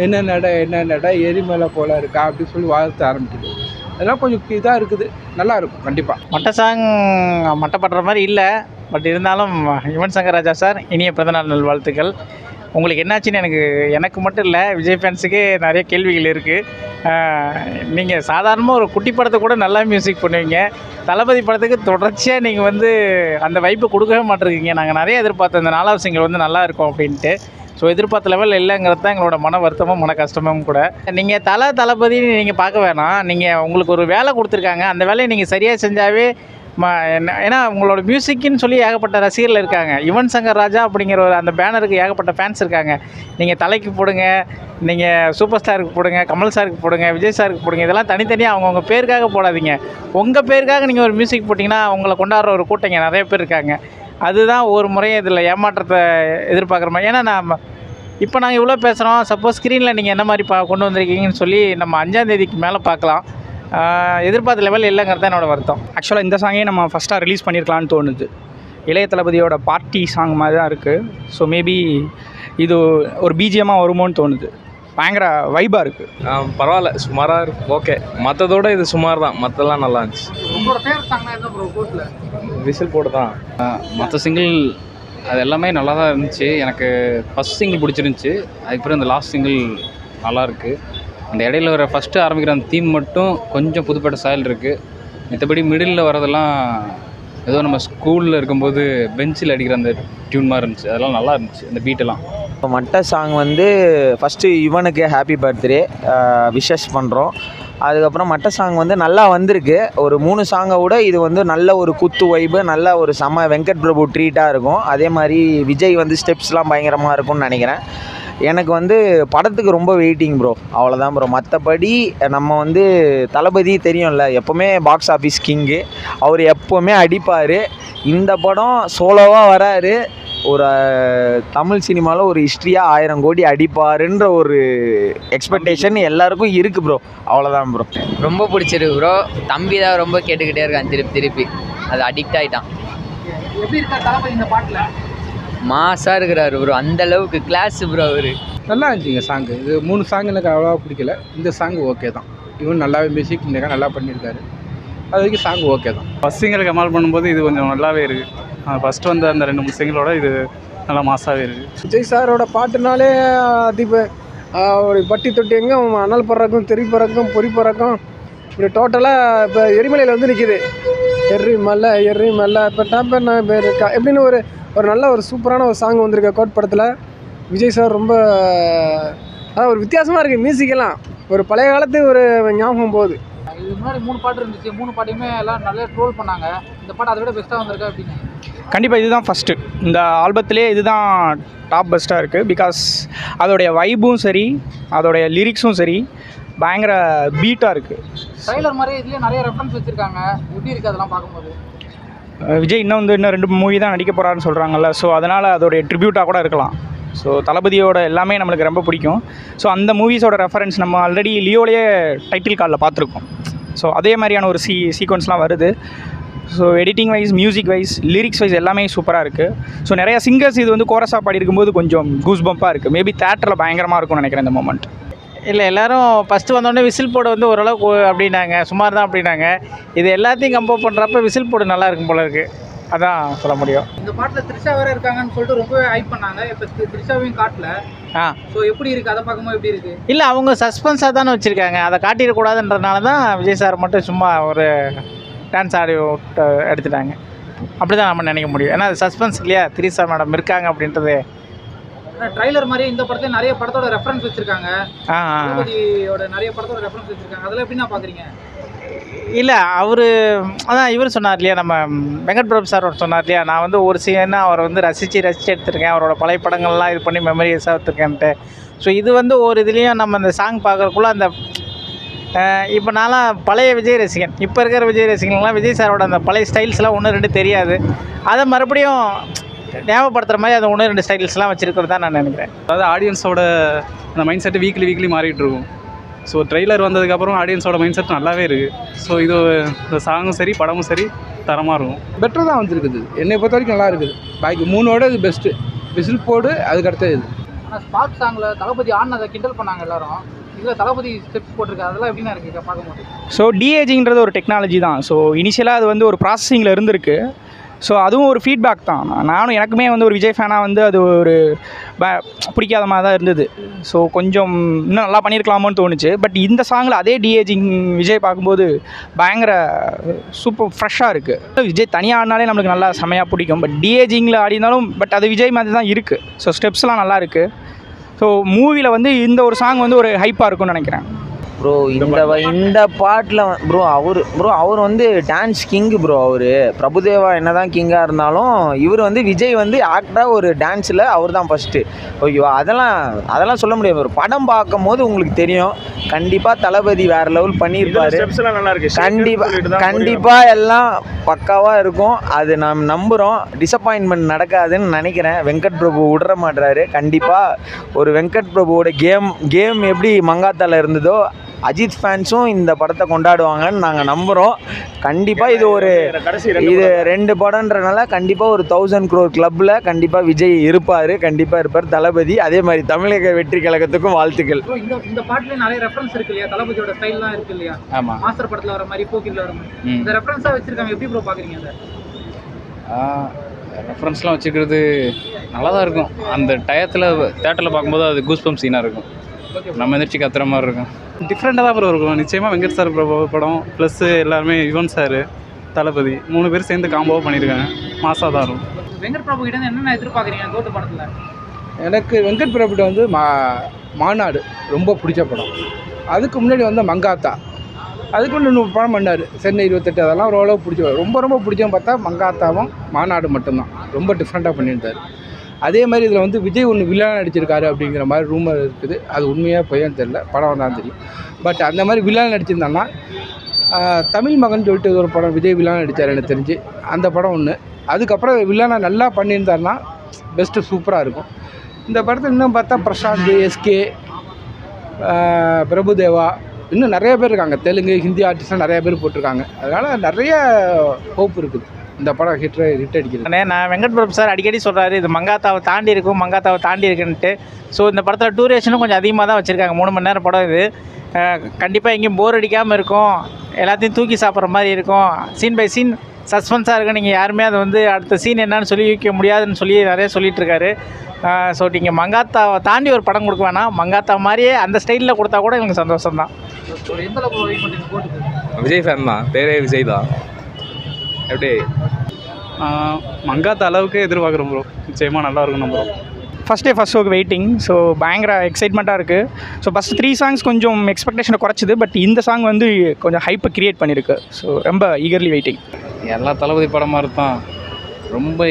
என்ன நட எரிமலை போல இருக்கா அப்படின்னு சொல்லி வாழ்த்த ஆரம்பிக்குது. அதெல்லாம் கொஞ்சம் இதாக இருக்குது, நல்லா இருக்கும் கண்டிப்பாக. மட்ட சாங் மட்டப்படுற மாதிரி இல்லை, பட் இருந்தாலும் யுவன் சங்கர் ராஜா சார் இனிய பிறந்தநாள் நல்வாழ்த்துக்கள். உங்களுக்கு என்னாச்சுன்னு எனக்கு மட்டும் இல்லை, விஜய் ஃபேன்ஸுக்கே நிறைய கேள்விகள் இருக்குது. நீங்கள் சாதாரணமாக ஒரு குட்டி படத்துக்கு கூட நல்லா மியூசிக் பண்ணுவீங்க, தளபதி படத்துக்கு தொடர்ச்சியாக நீங்கள் வந்து அந்த வைப்பை கொடுக்கவே மாட்டிருக்கீங்க. நாங்கள் நிறைய எதிர்பார்த்தோம் இந்த 4வது சிங்கிள் வந்து நல்லா இருக்கும் அப்படின்ட்டு. ஸோ எதிர்பார்த்த லெவல் இல்லைங்கிறது தான் எங்களோட மன வருத்தமும் மன கஷ்டமும் கூட. நீங்கள் தளபதி நீங்கள் பார்க்க வேணாம், நீங்கள் உங்களுக்கு ஒரு வேலை கொடுத்துருக்காங்க, அந்த வேலையை நீங்கள் சரியாக செஞ்சாவே ஏன்னா உங்களோட மியூசிக்குன்னு சொல்லி ஏகப்பட்ட ரசிகர்கள் இருக்காங்க. யுவன் சங்கர் ராஜா அப்படிங்கிற ஒரு அந்த பேனருக்கு ஏகப்பட்ட ஃபேன்ஸ் இருக்காங்க. நீங்கள் தலைக்கு போடுங்க, நீங்கள் சூப்பர் ஸ்டாருக்கு போடுங்க, கமல் சாருக்கு போடுங்க, விஜய் சாருக்கு போடுங்க, இதெல்லாம் தனித்தனியாக அவங்கவுங்க பேருக்காக போடாதீங்க. உங்கள் பேருக்காக நீங்கள் ஒரு மியூசிக் போட்டிங்கன்னா உங்களை கொண்டாடுற ஒரு கூட்டங்க நிறைய பேர் இருக்காங்க. அதுதான் ஒரு முறையும் இதில் ஏமாற்றத்தை எதிர்பார்க்குற மாதிரி. ஏன்னா இப்போ நாங்கள் இவ்வளோ பேசுகிறோம், சப்போஸ் ஸ்க்ரீனில் நீங்கள் என்ன மாதிரி கொண்டு வந்திருக்கீங்கன்னு சொல்லி நம்ம 5ஆம் தேதிக்கு மேலே பார்க்கலாம். எதிர்பார்த்த லெவல் இல்லைங்கிறது தான் என்னோடய வருத்தம். ஆக்சுவலாக இந்த சாங்கே நம்ம ஃபஸ்ட்டாக ரிலீஸ் பண்ணியிருக்கலான்னு தோணுது. இளைய தளபதியோட பார்ட்டி சாங் மாதிரி தான் இருக்குது. ஸோ மேபி இது ஒரு பிஜிஎம்மாக வருமோன்னு தோணுது. பயங்கர வைபாக இருக்குது. பரவாயில்ல, சுமாராக இருக்குது, ஓகே. மற்றதோட இது சுமார் தான், மற்றெல்லாம் நல்லா இருந்துச்சு. விசில் போட்டு தான். மற்ற சிங்கிள் அது எல்லாமே நல்லா தான் இருந்துச்சு. எனக்கு ஃபஸ்ட் சிங்கிள் பிடிச்சிருந்துச்சி, அதுக்கப்புறம் இந்த லாஸ்ட் சிங்கிள் நல்லாயிருக்கு. அந்த இடையில வர ஃபஸ்ட்டு ஆரம்பிக்கிற அந்த தீம் மட்டும் கொஞ்சம் புதுப்பட்ட ஸ்டைல் இருக்குது. மற்றபடி மிடில் வரதெல்லாம் ஏதோ நம்ம ஸ்கூலில் இருக்கும்போது பெஞ்சில் அடிக்கிற அந்த டியூன் மாதிரி இருந்துச்சு. அதெல்லாம் நல்லா இருந்துச்சு அந்த பீட்டெல்லாம். இப்போ மட்ட சாங் வந்து ஃபஸ்ட்டு யுவனுக்கு ஹாப்பி பர்த்டே விஷஸ் பண்ணுறோம். அதுக்கப்புறம் மட்ட சாங் வந்து நல்லா வந்திருக்கு. ஒரு 3 சாங்கை விட இது வந்து நல்ல ஒரு குத்து வைப்பு, நல்ல ஒரு செம்ம வெங்கட் பிரபு ட்ரீட்டாக இருக்கும். அதே மாதிரி விஜய் வந்து ஸ்டெப்ஸ்லாம் பயங்கரமாக இருக்கும்னு நினைக்கிறேன். எனக்கு வந்து படத்துக்கு ரொம்ப வெயிட்டிங் ப்ரோ, அவ்வளோதான் ப்ரோ. மற்றபடி நம்ம வந்து தளபதி தெரியும்ல, எப்போவுமே பாக்ஸ் ஆஃபீஸ் கிங்கு, அவர் எப்போவுமே அடிப்பார். இந்த படம் சோலோவாக வராரு, ஒரு தமிழ் சினிமாவில் ஒரு ஹிஸ்ட்ரியாக 1000 கோடி அடிப்பாருன்ற ஒரு எக்ஸ்பெக்டேஷன் எல்லாருக்கும் இருக்குது ப்ரோ, அவ்வளோதான் ப்ரோ. ரொம்ப பிடிச்சிருக்கு ப்ரோ. தம்பி தான் ரொம்ப கேட்டுக்கிட்டே இருக்கான் திருப்பி அது அடிக்ட் ஆகிட்டான். எப்படி இருக்கா தளபதி இந்த பாட்டில்? மாசாக இருக்கிறாரு ப்ரோ, அந்தளவுக்கு கிளாஸ் ப்ரோ அவர். நல்லா இருந்துச்சுங்க சாங்கு. இது 3 சாங் எனக்கு அவ்வளோவா பிடிக்கல. இந்த சாங் ஓகே தான். இவன் நல்லாவே மியூசிக் நல்லா பண்ணியிருக்காரு. அது வரைக்கும் சாங் ஓகே தான். ஃபஸ்ட் சிங்கிள் கமால் பண்ணும்போது இது கொஞ்சம் நல்லாவே இருக்குது. ஃபஸ்ட்டு வந்து அந்த 2-3 சிங்கிளோட இது நல்லா மாசாகவே இருக்குது. விஜய் சாரோட பாட்டுனாலே ஒரு பட்டி தொட்டி எங்கே அனல் பறக்கும், தெரி பறக்கும், பொறி பறக்கும், இப்படி டோட்டலாக இப்போ எரிமலையில் வந்து நிற்கிது. எர்ரி மலை இப்போ டாப்பர் பேர் இருக்கா எப்படின்னு ஒரு நல்ல ஒரு சூப்பரான ஒரு சாங் வந்திருக்கு கோட் படத்தில். விஜய் சார் ரொம்ப ஒரு வித்தியாசமாக இருக்குது. மியூசிக்கெல்லாம் ஒரு பழைய காலத்து ஒரு ஞாபகம் போகுது. இதுக்கு முன்னாடி 3 பாட்டு இருந்துச்சு, 3 பாட்டையுமே எல்லாம் நல்லா ட்ரோல் பண்ணாங்க. இந்த பாட்டு அதை விட பெஸ்ட்டாக வந்திருக்கா அப்படின்னு? கண்டிப்பாக இதுதான் ஃபஸ்ட்டு. இந்த ஆல்பத்திலே இதுதான் டாப் பெஸ்ட்டாக இருக்குது. பிகாஸ் அதோடைய வைப்பும் சரி, அதோடைய லிரிக்ஸும் சரி, பயங்கர பீட்டாக இருக்குது. ட்ரைலர் மாதிரி இதுலேயே நிறைய ரெஃபரன்ஸ் வச்சுருக்காங்க. எப்படி இருக்குது அதெல்லாம் பார்க்கும்போது? விஜய் இன்னும் 2 மூவி தான் நடிக்க போகிறாருன்னு சொல்கிறாங்கல்ல, ஸோ அதனால் அதோடைய ட்ரிபியூட்டாக கூட இருக்கலாம். ஸோ தளபதியோட எல்லாமே நம்மளுக்கு ரொம்ப பிடிக்கும். ஸோ அந்த மூவிஸோட ரெஃபரன்ஸ் நம்ம ஆல்ரெடி லியோலேயே டைட்டில் கார்டில் பார்த்துருக்கோம். ஸோ அதே மாதிரியான ஒரு சீக்வன்ஸ்லாம் வருது. So editing wise, music wise, lyrics wise எல்லாமே சூப்பராக இருக்குது. ஸோ நிறையா சிங்கர்ஸ் இது வந்து கோரஸாக பாடி இருக்கும்போது கொஞ்சம் கூஸ் பம்பாக இருக்குது. மேபி தேட்டரில் பயங்கரமாக இருக்கும்னு நினைக்கிறேன் இந்த மூமெண்ட். இல்லை, எல்லோரும் ஃபஸ்ட்டு வந்தோடனே விசில் போட வந்து ஓரளவுக்கு அப்படின்னாங்க, சுமார் தான் அப்படின்னாங்க. இது எல்லாத்தையும் கம்பேர் பண்ணுறப்ப விசில் போட நல்லா இருக்கும் போல இருக்குது, அதான் சொல்ல முடியும். இந்த பாட்டில் த்ரிஷா வேறு இருக்காங்கன்னு சொல்லிட்டு ரொம்பவே ஹைப் பண்ணாங்க. இப்போ த்ரிஷாவையும் காட்டல. ஸோ எப்படி இருக்குது அதை பார்க்கும்போது எப்படி இருக்குது? இல்லை, அவங்க சஸ்பென்ஸாக தானே வச்சுருக்காங்க, அதை காட்டிடக்கூடாதுன்றதுனால தான் விஜய் சார் மட்டும் சும்மா ஒரு டான்ஸ் ஆடி எடுத்துட்டாங்க. அப்படி தான் நம்ம நினைக்க முடியும். ஏன்னா அது சஸ்பென்ஸ் இல்லையா, த்ரிஷா மேடம் இருக்காங்க அப்படின்றது. ட்ரைலர் மாதிரி இந்த படத்தில் நிறைய படத்தோட ரெஃபரன்ஸ் வச்சுருக்காங்க. நிறைய படத்தோட ரெஃபரன்ஸ் வச்சுருக்காங்க. அதெல்லாம் எப்படி நான் பார்க்குறீங்க? இல்லை, அதான் இவர் சொன்னார் இல்லையா, நம்ம வெங்கட் பிரபு சார் சொன்னார் இல்லையா, நான் வந்து ஒரு சீனா அவரை வந்து ரசித்து எடுத்திருக்கேன், அவரோட பழைய படங்கள்லாம் இது பண்ணி மெமரிஸாக எடுத்துருக்கேன்ட்டு. ஸோ இது வந்து ஒரு இதுலேயும் நம்ம அந்த சாங் பார்க்குறக்குள்ள அந்த இப்போ நான்லாம் பழைய விஜய் ரசிகன். இப்போ இருக்கிற விஜய் ரசிகன்லாம் விஜய் சாரோட அந்த பழைய ஸ்டைல்ஸ்லாம் 1-2 தெரியாது. அதை மறுபடியும் ஞாபகப்படுத்துகிற மாதிரி அந்த 1-2 ஸ்டைல்ஸ்லாம் வச்சுருக்கிறது தான் நான் நினைக்கிறேன். அதாவது ஆடியன்ஸோட அந்த மைண்ட் செட்டு வீக்லி மாறிட்டு இருக்கும். ஸோ ட்ரெய்லர் வந்ததுக்கப்புறம் ஆடியன்ஸோட மைண்ட் செட் நல்லாவே இருக்குது. ஸோ இது இந்த சாங்கும் சரி படமும் சரி தரமாக இருக்கும். பெட்டர் தான் வந்துருக்குது, என்னை பொறுத்த வரைக்கும் நல்லா இருக்குது. பாக்கி 3ஓட இது பெஸ்ட்டு. விசில் போடு, அதுக்கடுத்து இது. ஆனால் ஸ்பார்க் சாங்கில் தளபதி ஆடினதை கிண்டல் பண்ணாங்க எல்லாரும். இதில் தளபதி ஸ்டெப்ஸ் போட்டிருக்காரு, அதெல்லாம் எப்படின்னா இருக்குது பார்க்கும்போது? ஸோ டிஏஜிங்கிறது ஒரு டெக்னாலஜி தான். ஸோ இனிஷியலாக அது வந்து ஒரு ப்ராசஸிங்கில் இருந்திருக்கு. ஸோ அதுவும் ஒரு ஃபீட்பேக் தான். நானும் எனக்குமே வந்து ஒரு விஜய் ஃபேனாக வந்து அது ஒரு பிடிக்காத மாதிரி தான் இருந்தது. ஸோ கொஞ்சம் இன்னும் நல்லா பண்ணியிருக்கலாமோன்னு தோணுச்சு. பட் இந்த சாங்கில் அதே டிஏஜிங் விஜய் பார்க்கும்போது பயங்கர சூப்பர் ஃப்ரெஷ்ஷாக இருக்குது. விஜய் தனியாக ஆடினாலே நம்மளுக்கு நல்லா செமையாக பிடிக்கும். பட் டிஏஜிங்கில் ஆடினாலும் பட் அது விஜய் மாதிரி தான் இருக்குது. ஸோ ஸ்டெப்ஸ்லாம் நல்லா இருக்குது. ஸோ மூவியில் வந்து இந்த ஒரு சாங் வந்து ஒரு ஹைப்பாக இருக்கும்னு நினைக்கிறேன். ப்ரோ இந்த பாட்டில் அவர் வந்து டான்ஸ் கிங்கு ப்ரோ. அவர் பிரபுதேவா என்ன தான் கிங்காக இருந்தாலும் இவர் வந்து விஜய் வந்து ஆக்டராக ஒரு டான்ஸில் அவர் தான் ஃபஸ்ட்டு. ஓகேவா? அதெல்லாம் சொல்ல முடியாது. ஒரு படம் பார்க்கும் போது உங்களுக்கு தெரியும், கண்டிப்பாக தளபதி வேறு லெவல் பண்ணியிருப்பாரு. கண்டிப்பாக எல்லாம் பக்காவாக இருக்கும். அது நாம் நம்புகிறோம். டிசப்பாயின்மெண்ட் நடக்காதுன்னு நினைக்கிறேன். வெங்கட் பிரபு விடுற மாட்டுறாரு. கண்டிப்பாக ஒரு வெங்கட் பிரபுவோட கேம் எப்படி மங்காத்தால இருந்ததோ அஜித் ஃபேன்ஸும் இந்த படத்தை கொண்டாடுவாங்கன்னு நாங்கள் நம்புகிறோம். கண்டிப்பாக இது 2 படம்ன்றனால கண்டிப்பாக ஒரு 1000 crore கிளப்பில் கண்டிப்பாக விஜய் கண்டிப்பாக இருப்பார் தளபதி. அதே மாதிரி தமிழக வெற்றி கழகத்துக்கும் வாழ்த்துக்கள். இந்த பாட்டிலே நிறைய ரெஃபரன்ஸ் இருக்கு இல்லையா? தளபதியோட ஸ்டைல்லாம் இருக்கு இல்லையா? ஆமாம், மாஸ்டர் படத்தில் வர மாதிரி, போக்கிரில் வர மாதிரி இந்த ரெஃபரன்ஸாக வச்சுருக்காங்க. எப்படி ப்ரோ பார்க்குறீங்க? அந்த ரெஃபரன்ஸ்லாம் வச்சுக்கிறது நல்லா தான் இருக்கும். அந்த டயத்தில் தேட்டரில் பார்க்கும்போது அது கூஸ்பம் சீனாக இருக்கும். நம்ம எந்திரிச்சு கத்துற மாதிரி இருக்கும். டிஃப்ரெண்ட்டாக தான் ப்ரோ இருக்கும். நிச்சயமாக வெங்கட் சார் படம் ப்ளஸ்ஸு எல்லாருமே யுவன் சார், தளபதி 3 பேர் சேர்ந்து காம்போவாக பண்ணியிருக்காங்க. மாசாக தான் இருக்கும். வெங்கட் பிரபு கிட்ட என்னென்ன எதிர்பார்க்குறீங்க கோட்டு படத்தில்? எனக்கு வெங்கட் பிரபுட்ட வந்து மாநாடு ரொம்ப பிடிச்ச படம். அதுக்கு முன்னாடி வந்து மங்காத்தா, அதுக்கு இன்னொரு படம் பண்ணார் சென்னை 28. அதெல்லாம் ஓரளவு பிடிச்ச ரொம்ப பிடிச்சவங்க பார்த்தா மங்காத்தாவும் மாநாடு மட்டும்தான். ரொம்ப டிஃப்ரெண்ட்டாக பண்ணியிருந்தார். அதே மாதிரி இதில் வந்து விஜய் ஒன்று வில்லனாக நடிச்சிருக்காரு அப்படிங்கிற மாதிரி ரூமர் இருக்குது. அது உண்மையாக பொய்யான்னு தெரியல, படம் தான் தெரியும். பட் அந்த மாதிரி வில்லனாக நடிச்சிருந்தான்னா தமிழ் மகன் சொல்லிட்டு ஒரு படம் விஜய் வில்லனாக நடித்தார் எனக்கு தெரிஞ்சு. அந்த படம் ஒன்று. அதுக்கப்புறம் வில்லனாக நல்லா பண்ணியிருந்தாருன்னா பெஸ்ட்டு சூப்பராக இருக்கும். இந்த படத்தில் இன்னும் பார்த்தா பிரசாந்த், எஸ்கே, பிரபுதேவா, இன்னும் நிறைய பேர் இருக்காங்க. தெலுங்கு ஹிந்தி ஆர்டிஸ்ட்லாம் நிறைய பேர் போட்டிருக்காங்க. அதனால் நிறைய ஹோப் இருக்குது இந்த படம் ஹிட் அடிக்கிறது. நான் வெங்கட் பிரபு சார் அடிக்கடி சொல்கிறாரு இது மங்காத்தாவை தாண்டி இருக்குன்ட்டு. ஸோ இந்த படத்தில் டூரேஷனும் கொஞ்சம் அதிகமாக தான் வச்சுருக்காங்க. 3 மணி நேரம் படம் இது. கண்டிப்பாக எங்கேயும் போர் அடிக்காமல் இருக்கும். எல்லாத்தையும் தூக்கி சாப்பிட்ற மாதிரி இருக்கும். சீன் பை சீன் சஸ்பென்ஸாக இருக்கும். நீங்கள் யாருமே அதை வந்து அடுத்த சீன் என்னன்னு சொல்லி வைக்க முடியாதுன்னு சொல்லி நிறைய சொல்லிகிட்ருக்காரு. ஸோ நீங்கள் மங்காத்தாவை தாண்டி ஒரு படம் கொடுக்க வேணாம், மங்காத்தா மாதிரியே அந்த ஸ்டைலில் கொடுத்தா கூட எனக்கு சந்தோஷம் தான். எந்த அளவுக்கு வெயிட் பண்ணுறீங்க போட்டுக்கு? விஜய் ஃபேன் தான், பேரே விஜய் தான். எப்படி மங்காத்த அளவுக்கு எதிர்பார்க்குறோம் ப்ரோ. நிச்சயமாக நல்லா இருக்கும் நம்புகிறோம். ஃபஸ்ட் ஷோக்கு வெயிட்டிங். ஸோ பயங்கர எக்ஸைட்மெண்ட்டாக இருக்குது. ஸோ ஃபஸ்ட்டு 3 சாங்ஸ் கொஞ்சம் எக்ஸ்பெக்டேஷனை குறைச்சிது. பட் இந்த சாங் வந்து கொஞ்சம் ஹைப்பை க்ரியேட் பண்ணியிருக்கு. ஸோ ரொம்ப ஈகர்லி வெயிட்டிங். எல்லா தளபதி படம் மாதிரி தான். ரொம்ப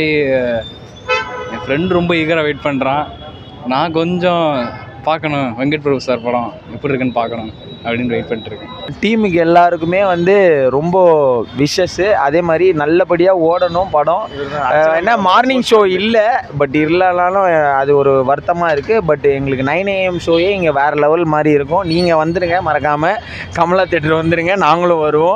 என் ஃப்ரெண்ட் ரொம்ப ஈகராக வெயிட் பண்ணுறான். நான் கொஞ்சம் பார்க்கணும், வெங்கட் பிரபு சார் படம் எப்படி இருக்குன்னு பார்க்கணும் அப்படின்னு வெயிட் பண்ணிட்டுருக்கேன். டீமுக்கு எல்லாருக்குமே வந்து ரொம்ப விஷஸ்ஸு. அதே மாதிரி நல்லபடியாக ஓடணும் படம். ஏன்னா மார்னிங் ஷோ இல்லை, பட் இல்லைனாலும் அது ஒரு வருத்தமாக இருக்குது. பட் எங்களுக்கு 9 AM ஷோயே இங்கே வேறு லெவல் மாதிரி இருக்கும். நீங்கள் வந்துடுங்க, மறக்காமல் கமலா தேட்டர் வந்துடுங்க, நாங்களும் வருவோம்.